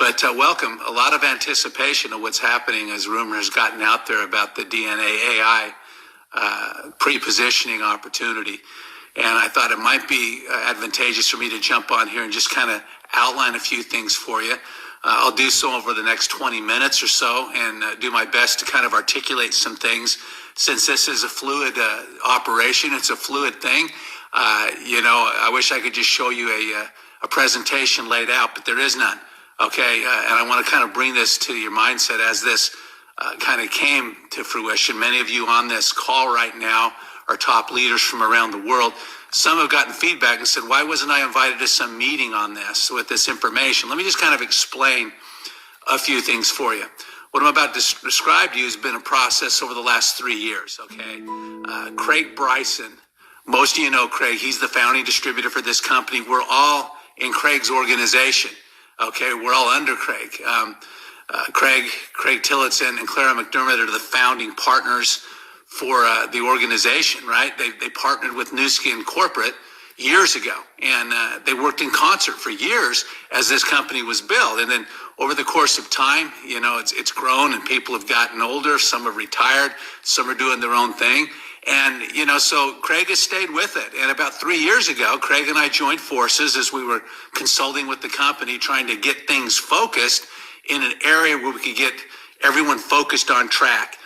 But welcome. A lot of anticipation of what's happening as rumors gotten out there about the DNA AI pre-positioning opportunity. And I thought it might be advantageous for me to jump on here and just kind of outline a few things for you. I'll do so over the next 20 minutes or so and do my best to kind of articulate some things. Since this is a fluid operation, it's a fluid thing. I wish I could just show you a presentation laid out, but there is none. Okay, and I want to kind of bring this to your mindset as this kind of came to fruition. Many of you on this call right now are top leaders from around the world. Some have gotten feedback and said, why wasn't I invited to some meeting on this with this information? Let me just kind of explain a few things for you. What I'm about to describe to you has been a process over the last 3 years, okay? Craig Bryson, most of you know Craig. He's the founding distributor for this company. We're all in Craig's organization, okay? We're all under Craig. Craig Tillotson and Clara McDermott are the founding partners for the organization, right? They partnered with Nu Skin Corporate years ago, and they worked in concert for years as this company was built. And then over the course of time, it's grown and people have gotten older. Some have retired. Some are doing their own thing. And, so Craig has stayed with it. And about 3 years ago, Craig and I joined forces as we were consulting with the company, trying to get things focused in an area where we could get everyone focused on track.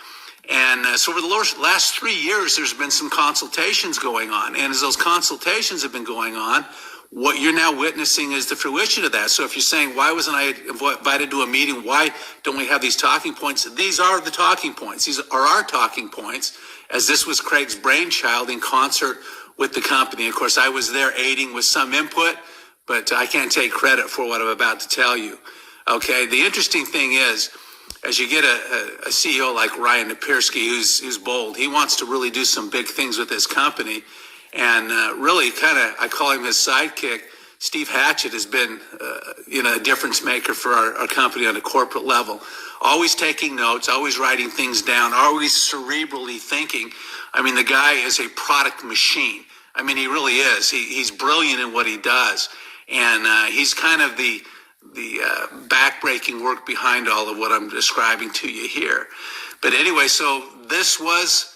And so over the last 3 years, there's been some consultations going on. And as those consultations have been going on, what you're now witnessing is the fruition of that. So if you're saying, why wasn't I invited to a meeting? Why don't we have these talking points? These are the talking points. These are our talking points, as this was Craig's brainchild in concert with the company. Of course, I was there aiding with some input, but I can't take credit for what I'm about to tell you. Okay, the interesting thing is, as you get a CEO like Ryan Napierski, who's bold, he wants to really do some big things with his company. And really I call him his sidekick. Steve Hatchett has been, a difference maker for our company on a corporate level. Always taking notes, always writing things down, always cerebrally thinking. I mean, the guy is a product machine. I mean, he really is. He's brilliant in what he does. And he's kind of the backbreaking work behind all of what I'm describing to you here. But anyway, so this was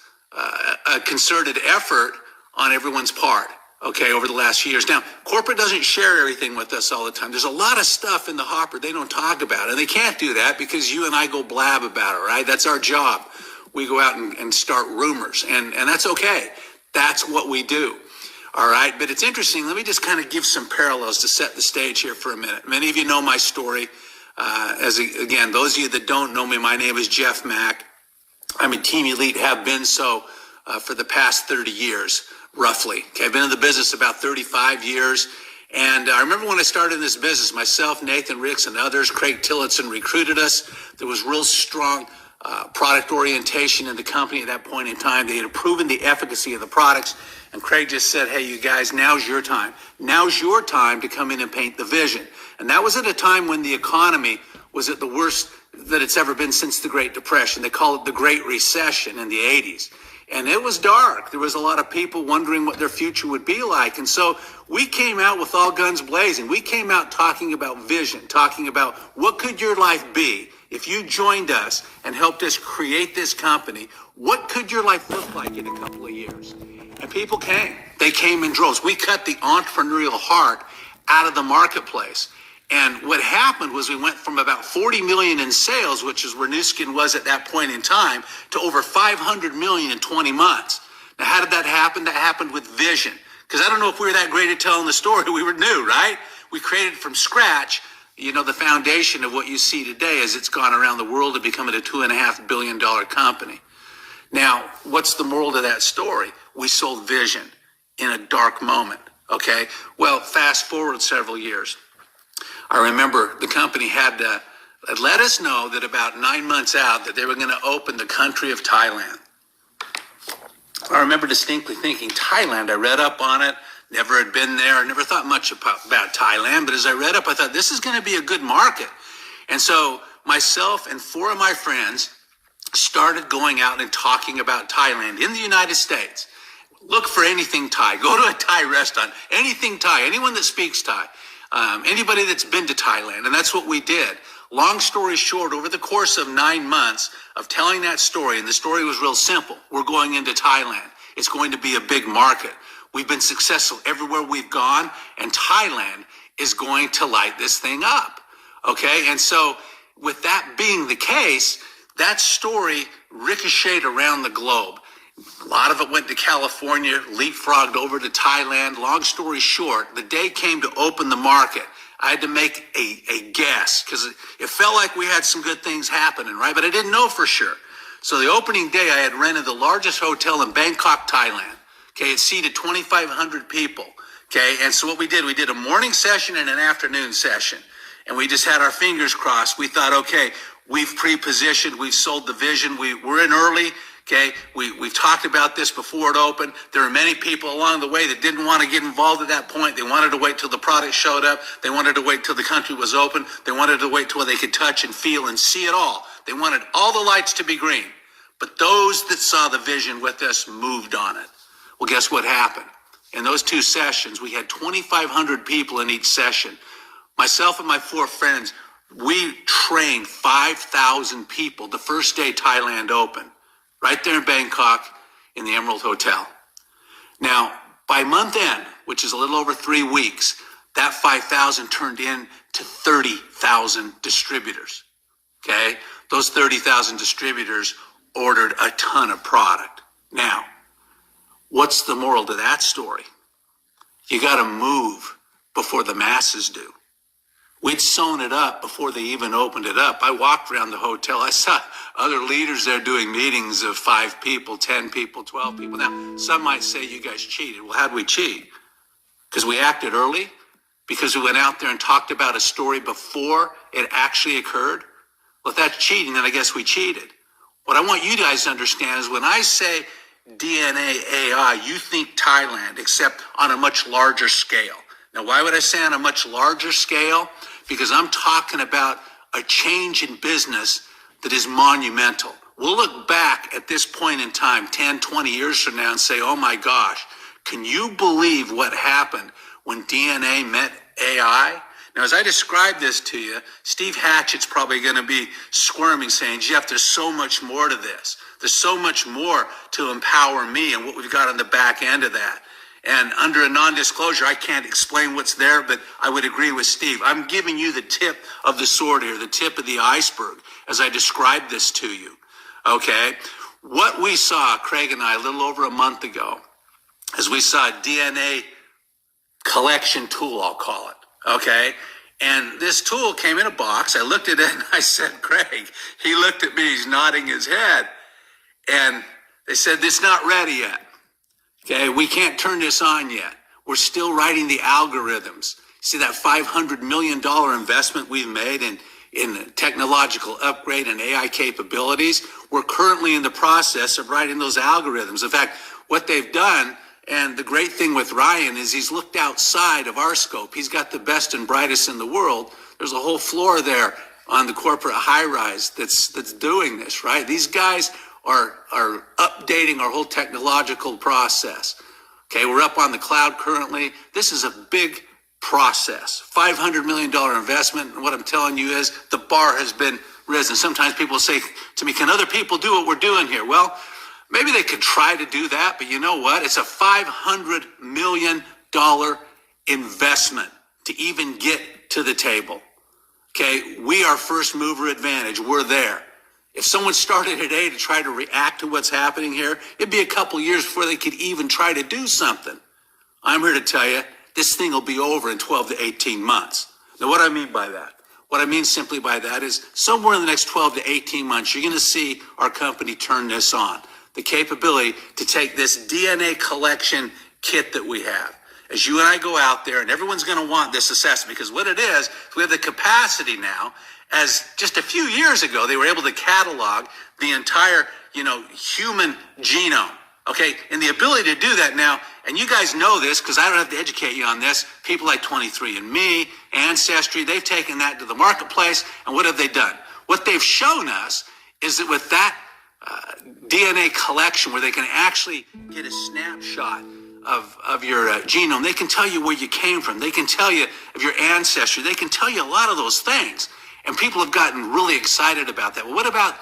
a concerted effort on everyone's part, okay, over the last few years. Now, corporate doesn't share everything with us all the time. There's a lot of stuff in the hopper they don't talk about, and they can't do that because you and I go blab about it, right? That's our job. We go out and start rumors, and that's okay. That's what we do. All right, but it's interesting. Let me just kind of give some parallels to set the stage here for a minute. Many of you know my story. Again, those of you that don't know me, my name is Jeff Mack. I'm a team elite, have been so for the past 30 years, roughly. Okay, I've been in the business about 35 years. And I remember when I started in this business, myself, Nathan Ricks, and others, Craig Tillotson recruited us. There was real strong product orientation in the company at that point in time. They had proven the efficacy of the products. And Craig just said, hey, you guys, now's your time. Now's your time to come in and paint the vision. And that was at a time when the economy was at the worst that it's ever been since the Great Depression. They call it the Great Recession in the 80s. And it was dark. There was a lot of people wondering what their future would be like. And so we came out with all guns blazing. We came out talking about vision, talking about what could your life be if you joined us and helped us create this company. What could your life look like in a couple of years? And people came. They came in droves. We cut the entrepreneurial heart out of the marketplace. And what happened was we went from about 40 million in sales, which is where Nu Skin was at that point in time, to over 500 million in 20 months. Now, how did that happen? That happened with vision. Because I don't know if we were that great at telling the story. We were new, right? We created from scratch, the foundation of what you see today as it's gone around the world to becoming a $2.5 billion company. Now, what's the moral to that story? We sold vision in a dark moment, okay? Well, fast forward several years. I remember the company had let us know that about 9 months out that they were going to open the country of Thailand. I remember distinctly thinking, Thailand, I read up on it, never had been there, I never thought much about Thailand, but as I read up, I thought this is going to be a good market. And so myself and 4 of my friends started going out and talking about Thailand in the United States. Look for anything Thai. Go to a Thai restaurant, anything Thai, anyone that speaks Thai. Anybody that's been to Thailand, and that's what we did. Long story short, over the course of 9 months of telling that story, and the story was real simple. We're going into Thailand. It's going to be a big market. We've been successful everywhere we've gone, and Thailand is going to light this thing up. Okay, and so with that being the case, that story ricocheted around the globe. A lot of it went to California, leapfrogged over to Thailand. Long story short, the day came to open the market. I had to make a guess because it felt like we had some good things happening, right? But I didn't know for sure. So the opening day, I had rented the largest hotel in Bangkok, Thailand. Okay, it seated 2,500 people. Okay, and so what we did a morning session and an afternoon session. And we just had our fingers crossed. We thought, okay, we've pre-positioned, we've sold the vision, we're in early. Okay, we've talked about this before it opened. There were many people along the way that didn't want to get involved at that point. They wanted to wait till the product showed up. They wanted to wait till the country was open. They wanted to wait till they could touch and feel and see it all. They wanted all the lights to be green. But those that saw the vision with us moved on it. Well, guess what happened? In those 2 sessions, we had 2,500 people in each session. Myself and my 4 friends, we trained 5,000 people the first day Thailand opened. Right there in Bangkok in the Emerald Hotel. Now, by month end, which is a little over 3 weeks, that 5,000 turned into 30,000 distributors. Okay? Those 30,000 distributors ordered a ton of product. Now, what's the moral to that story? You got to move before the masses do. We'd sewn it up before they even opened it up. I walked around the hotel. I saw other leaders there doing meetings of 5 people, 10 people, 12 people. Now, some might say you guys cheated. Well, how'd we cheat? Because we acted early? Because we went out there and talked about a story before it actually occurred? Well, if that's cheating, then I guess we cheated. What I want you guys to understand is when I say DNA AI, you think Thailand, except on a much larger scale. Now, why would I say on a much larger scale? Because I'm talking about a change in business that is monumental. We'll look back at this point in time, 10, 20 years from now and say, oh my gosh, can you believe what happened when DNA met AI? Now, as I describe this to you, Steve Hatchett's probably going to be squirming saying, Jeff, there's so much more to this. There's so much more to empower me and what we've got on the back end of that. And under a non-disclosure, I can't explain what's there, but I would agree with Steve. I'm giving you the tip of the sword here, the tip of the iceberg, as I describe this to you, okay? What we saw, Craig and I, a little over a month ago, is we saw a DNA collection tool, I'll call it, okay? And this tool came in a box. I looked at it and I said, Craig, he looked at me, he's nodding his head. And they said, it's not ready yet. Okay, we can't turn this on yet. We're still writing the algorithms. See that $500 million investment we've made in technological upgrade and AI capabilities? We're currently in the process of writing those algorithms. In fact, what they've done, and the great thing with Ryan is he's looked outside of our scope. He's got the best and brightest in the world. There's a whole floor there on the corporate high-rise that's doing this, right? These guys are updating our whole technological process. Okay, we're up on the cloud currently. This is a big process. $500 million investment. And what I'm telling you is the bar has been risen. Sometimes people say to me, can other people do what we're doing here? Well, maybe they could try to do that, but you know what? It's a $500 million investment to even get to the table. Okay, we are first mover advantage. We're there. If someone started today to try to react to what's happening here, it'd be a couple years before they could even try to do something. I'm here to tell you, this thing will be over in 12 to 18 months. Now, what I mean by that? What I mean simply by that is somewhere in the next 12 to 18 months, you're going to see our company turn this on. The capability to take this DNA collection kit that we have. As you and I go out there, and everyone's going to want this assessment, because what it is, we have the capacity now. As just a few years ago, they were able to catalog the entire, human genome. Okay, and the ability to do that now, and you guys know this because I don't have to educate you on this. People like 23andMe, Ancestry, they've taken that to the marketplace, and what have they done? What they've shown us is that with that DNA collection, where they can actually get a snapshot of your genome. They can tell you where you came from. They can tell you of your ancestry. They can tell you a lot of those things. And people have gotten really excited about that. Well, what about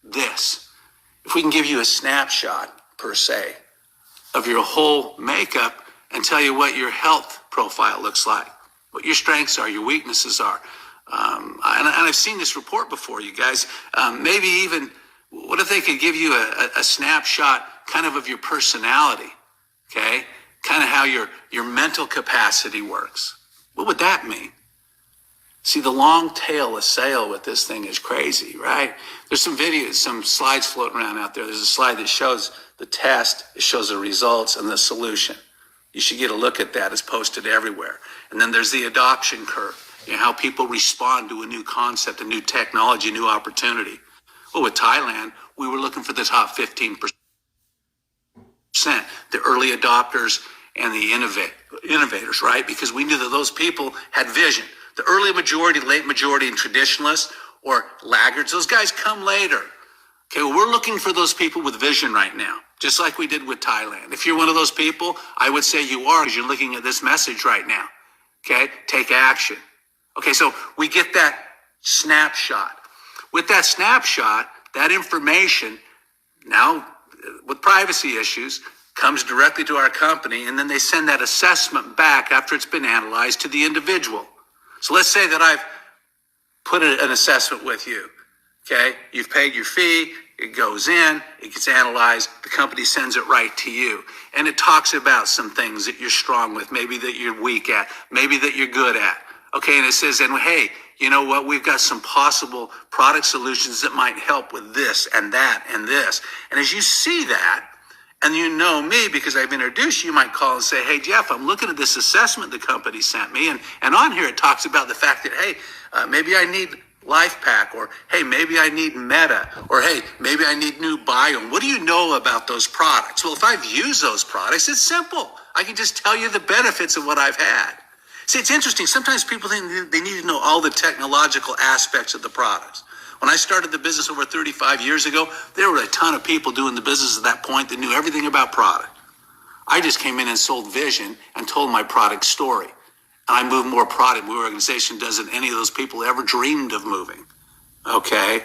this? If we can give you a snapshot, per se, of your whole makeup and tell you what your health profile looks like, what your strengths are, your weaknesses are. And I've seen this report before, you guys. Maybe even, what if they could give you a snapshot kind of your personality, okay? Kind of how your mental capacity works. What would that mean? See, the long tail of sale with this thing is crazy, right? There's some videos, some slides floating around out there. There's a slide that shows the test, it shows the results and the solution. You should get a look at that. It's posted everywhere. And then there's the adoption curve, how people respond to a new concept, a new technology, a new opportunity. Well, with Thailand, we were looking for the top 15%, the early adopters and the innovators, right? Because we knew that those people had vision. The early majority, late majority, and traditionalists or laggards, those guys come later. Okay, well, we're looking for those people with vision right now, just like we did with Thailand. If you're one of those people, I would say you are, because you're looking at this message right now. Okay, take action. Okay, so we get that snapshot. With that snapshot, that information, now with privacy issues, comes directly to our company, and then they send that assessment back after it's been analyzed to the individual. So let's say that I've put an assessment with you, okay? You've paid your fee, it goes in, it gets analyzed, the company sends it right to you. And it talks about some things that you're strong with, maybe that you're weak at, maybe that you're good at. Okay, and it says, and hey, you know what? We've got some possible product solutions that might help with this and that and this. And as you see that, and you know me because I've introduced you, might call and say, hey, Jeff, I'm looking at this assessment the company sent me. And on here it talks about the fact that, hey, maybe I need LifePak, or hey, maybe I need Meta, or hey, maybe I need New Biome. What do you know about those products? Well, if I've used those products, it's simple. I can just tell you the benefits of what I've had. See, it's interesting. Sometimes people think they need to know all the technological aspects of the products. When I started the business over 35 years ago, there were a ton of people doing the business at that point that knew everything about product. I just came in and sold vision and told my product story. And I moved more product, my organization does than any of those people ever dreamed of moving. Okay?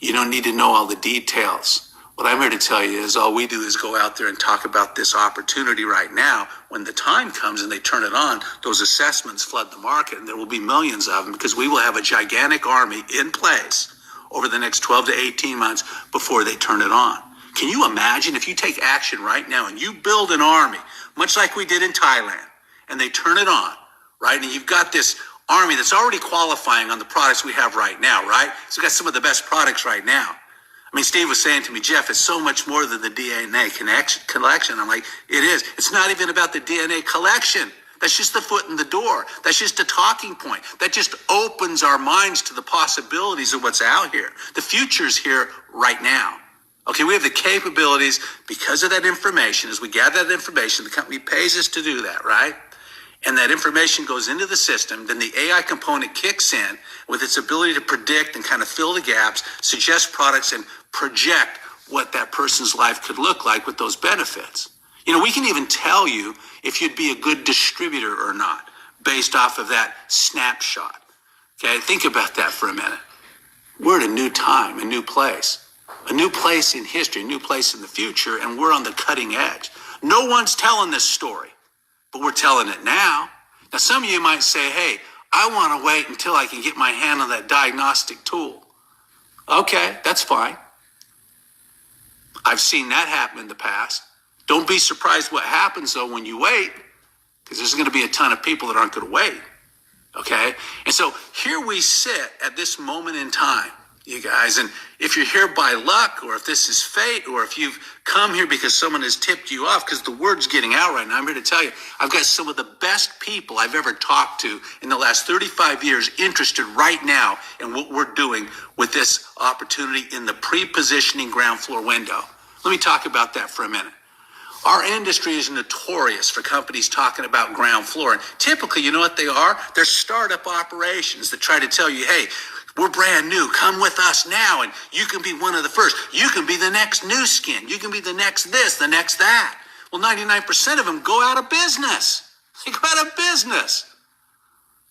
You don't need to know all the details. What I'm here to tell you is all we do is go out there and talk about this opportunity right now. When the time comes and they turn it on, those assessments flood the market, and there will be millions of them, because we will have a gigantic army in place over the next 12 to 18 months before they turn it on. Can you imagine if you take action right now and you build an army, much like we did in Thailand, and they turn it on, right? And you've got this army that's already qualifying on the products we have right now, right? So we've got some of the best products right now. I mean, Steve was saying to me, Jeff, it's so much more than the DNA collection. I'm like, it is. It's not even about the DNA collection. That's just the foot in the door. That's just a talking point. That just opens our minds to the possibilities of what's out here. The future's here right now. Okay, we have the capabilities because of that information. As we gather that information, the company pays us to do that, right? And that information goes into the system, then the AI component kicks in with its ability to predict and kind of fill the gaps, suggest products, and project what that person's life could look like with those benefits. You know, we can even tell you if you'd be a good distributor or not based off of that snapshot. Okay, think about that for a minute. We're at a new time, a new place in history, a new place in the future, and we're on the cutting edge. No one's telling this story, but we're telling it now. Now, some of you might say, hey, I want to wait until I can get my hand on that diagnostic tool. Okay, that's fine. I've seen that happen in the past. Don't be surprised what happens, though, when you wait, because there's going to be a ton of people that aren't going to wait. Okay? And so here we sit at this moment in time, you guys, and if you're here by luck, or if this is fate, or if you've come here because someone has tipped you off, because the word's getting out right now, I'm here to tell you, I've got some of the best people I've ever talked to in the last 35 years interested right now in what we're doing with this opportunity in the pre-positioning ground floor window. Let me talk about that for a minute. Our industry is notorious for companies talking about ground floor. And typically, you know what they are? They're startup operations that try to tell you, hey, we're brand new. Come with us now, and you can be one of the first. You can be the next new skin. You can be the next this, the next that. Well, 99% of them go out of business. They go out of business.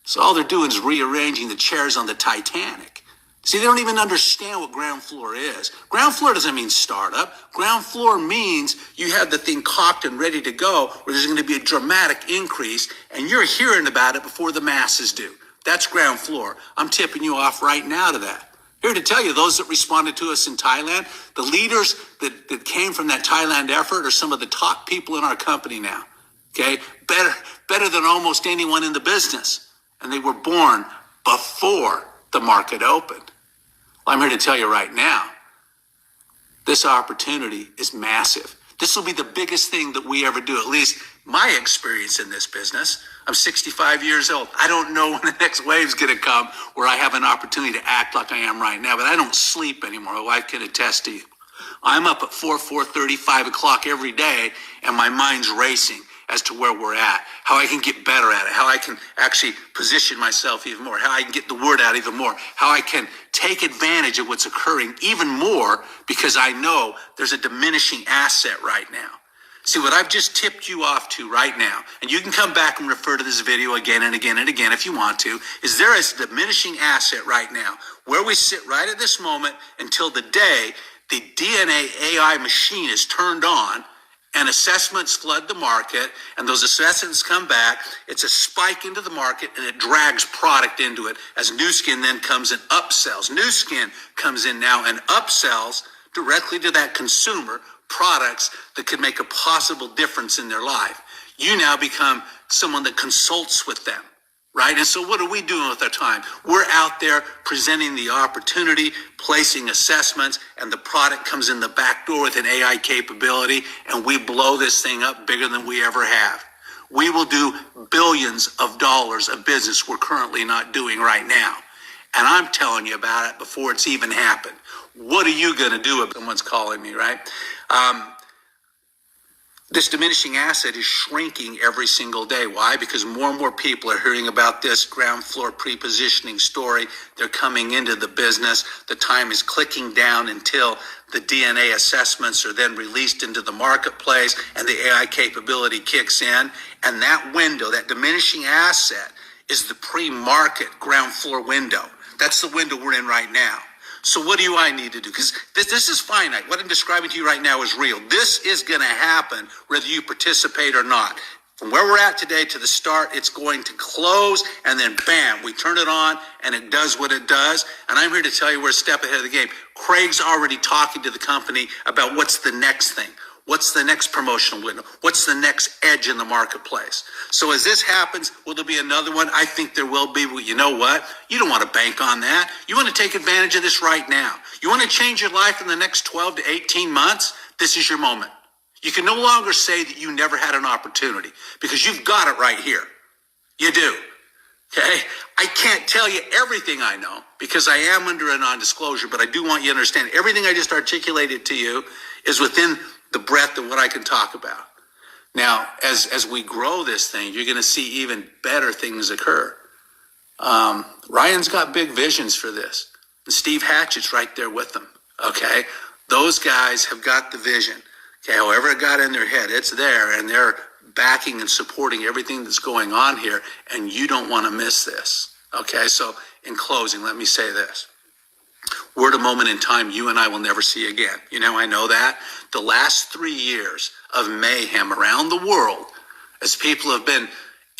So all they're doing is rearranging the chairs on the Titanic. See, they don't even understand what ground floor is. Ground floor doesn't mean startup. Ground floor means you have the thing cocked and ready to go, where there's going to be a dramatic increase, and you're hearing about it before the masses do. That's ground floor. I'm tipping you off right now to that. Here to tell you, those that responded to us in Thailand, the leaders that came from that Thailand effort are some of the top people in our company now. Okay? Better than almost anyone in the business. And they were born before the market opened. Well, I'm here to tell you right now, this opportunity is massive. This will be the biggest thing that we ever do, at least my experience in this business. I'm 65 years old. I don't know when the next wave's going to come where I have an opportunity to act like I am right now, but I don't sleep anymore. My wife can attest to you. I'm up at 4:30, 5 o'clock every day, and my mind's racing as to where we're at, how I can get better at it, how I can actually position myself even more, how I can get the word out even more, how I can take advantage of what's occurring even more, because I know there's a diminishing asset right now. See, what I've just tipped you off to right now, and you can come back and refer to this video again and again and again if you want to, is there is a diminishing asset right now where we sit right at this moment until the day the DNA AI machine is turned on and assessments flood the market, and those assessments come back. It's a spike into the market, and it drags product into it as Nu Skin then comes and upsells. Nu Skin comes in now and upsells directly to that consumer products that could make a possible difference in their life. You now become someone that consults with them, right? And so what are we doing with our time? We're out there presenting the opportunity, placing assessments, and the product comes in the back door with an AI capability, and we blow this thing up bigger than we ever have. We will do billions of dollars of business we're currently not doing right now. And I'm telling you about it before it's even happened. What are you going to do if someone's calling me, right? This diminishing asset is shrinking every single day. Why? Because more and more people are hearing about this ground floor pre-positioning story. They're coming into the business. The time is clicking down until the DNA assessments are then released into the marketplace and the AI capability kicks in. And that window, that diminishing asset, is the pre-market ground floor window. That's the window we're in right now. So what do I need to do? Because this is finite. What I'm describing to you right now is real. This is going to happen whether you participate or not. From where we're at today to the start, it's going to close, and then bam, we turn it on, and it does what it does. And I'm here to tell you we're a step ahead of the game. Craig's already talking to the company about what's the next thing. What's the next promotional window? What's the next edge in the marketplace? So as this happens, will there be another one? I think there will be. Well, you know what? You don't want to bank on that. You want to take advantage of this right now. You want to change your life in the next 12 to 18 months? This is your moment. You can no longer say that you never had an opportunity, because you've got it right here. You do. Okay? I can't tell you everything I know because I am under a non-disclosure, but I do want you to understand everything I just articulated to you is within the breadth of what I can talk about. Now, as we grow this thing, you're going to see even better things occur. Ryan's got big visions for this. And Steve Hatchett's right there with them. Okay? Those guys have got the vision. Okay, however it got in their head, it's there, and they're backing and supporting everything that's going on here, and you don't want to miss this. Okay, so in closing, let me say this. We're at a moment in time you and I will never see again. You know, I know that. The last 3 years of mayhem around the world, as people have been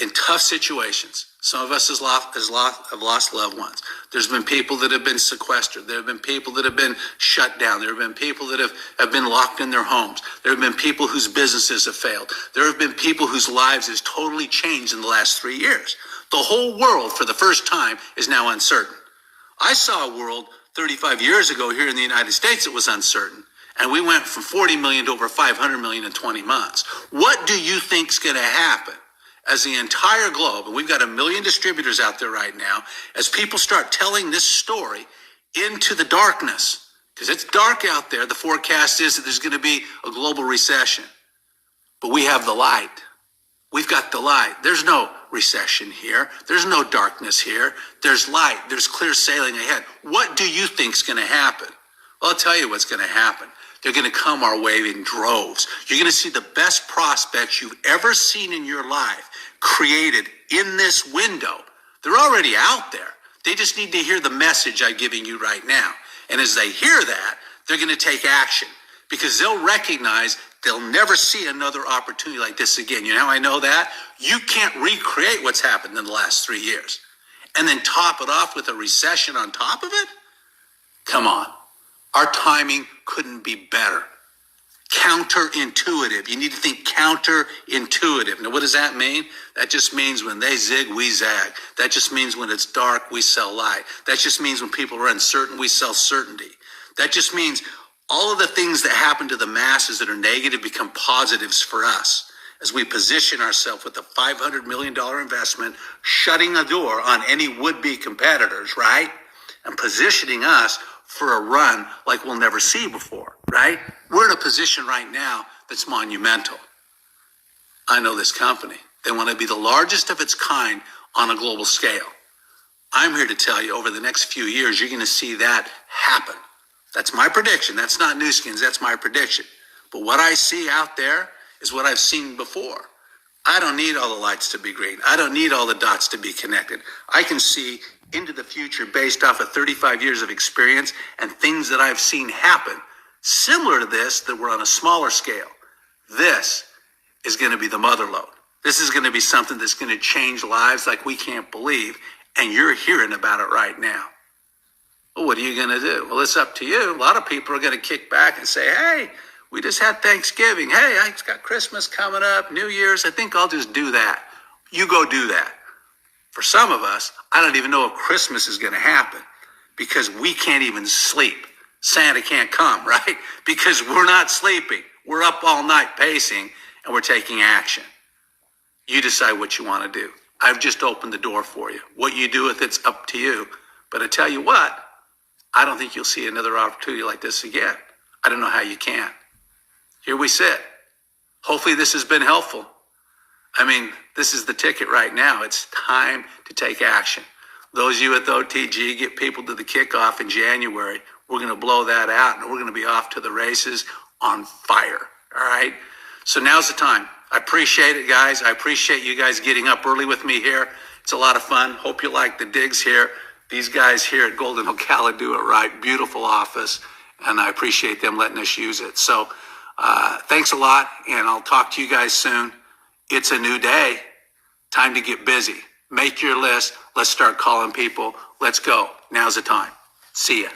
in tough situations. Some of us have lost loved ones. There's been people that have been sequestered. There have been people that have been shut down. There have been people that have been locked in their homes. There have been people whose businesses have failed. There have been people whose lives has totally changed in the last 3 years. The whole world, for the first time, is now uncertain. I saw a world 35 years ago here in the United States that was uncertain. And we went from 40 million to over 500 million in 20 months. What do you think's going to happen as the entire globe, and we've got 1 million distributors out there right now, as people start telling this story into the darkness? Because it's dark out there. The forecast is that there's going to be a global recession. But we have the light. We've got the light. There's no recession here. There's no darkness here. There's light. There's clear sailing ahead. What do you think's going to happen? Well, I'll tell you what's going to happen. They're going to come our way in droves. You're going to see the best prospects you've ever seen in your life created in this window. They're already out there. They just need to hear the message I'm giving you right now. And as they hear that, they're going to take action because they'll recognize they'll never see another opportunity like this again. You know how I know that? You can't recreate what's happened in the last 3 years and then top it off with a recession on top of it? Come on. Our timing couldn't be better. Counterintuitive. You need to think counterintuitive. Now, what does that mean? That just means when they zig, we zag. That just means when it's dark, we sell light. That just means when people are uncertain, we sell certainty. That just means all of the things that happen to the masses that are negative become positives for us as we position ourselves with a $500 million investment, shutting a door on any would-be competitors, right? And positioning us for a run like we'll never see before, right? We're in a position right now that's monumental. I know this company. They want to be the largest of its kind on a global scale. I'm here to tell you over the next few years, you're going to see that happen. That's my prediction. That's not Nu Skin's. That's my prediction. But what I see out there is what I've seen before. I don't need all the lights to be green. I don't need all the dots to be connected. I can see into the future based off of 35 years of experience and things that I've seen happen similar to this that were on a smaller scale. This is going to be the mother lode. This is going to be something that's going to change lives like we can't believe, and you're hearing about it right now. Well, what are you going to do? Well, it's up to you. A lot of people are going to kick back and say, hey, we just had Thanksgiving. Hey, I got Christmas coming up, New Year's. I think I'll just do that. You go do that. For some of us, I don't even know if Christmas is going to happen because we can't even sleep. Santa can't come, right? Because we're not sleeping. We're up all night pacing and we're taking action. You decide what you want to do. I've just opened the door for you. What you do with it's up to you. But I tell you what, I don't think you'll see another opportunity like this again. I don't know how you can. Here we sit. Hopefully this has been helpful. I mean, this is the ticket right now. It's time to take action. Those of you at the OTG, get people to the kickoff in January. We're going to blow that out, and we're going to be off to the races on fire, all right? So now's the time. I appreciate it, guys. I appreciate you guys getting up early with me here. It's a lot of fun. Hope you like the digs here. These guys here at Golden Ocala do it right. Beautiful office, and I appreciate them letting us use it. So thanks a lot, and I'll talk to you guys soon. It's a new day. Time to get busy. Make your list. Let's start calling people. Let's go. Now's the time. See ya.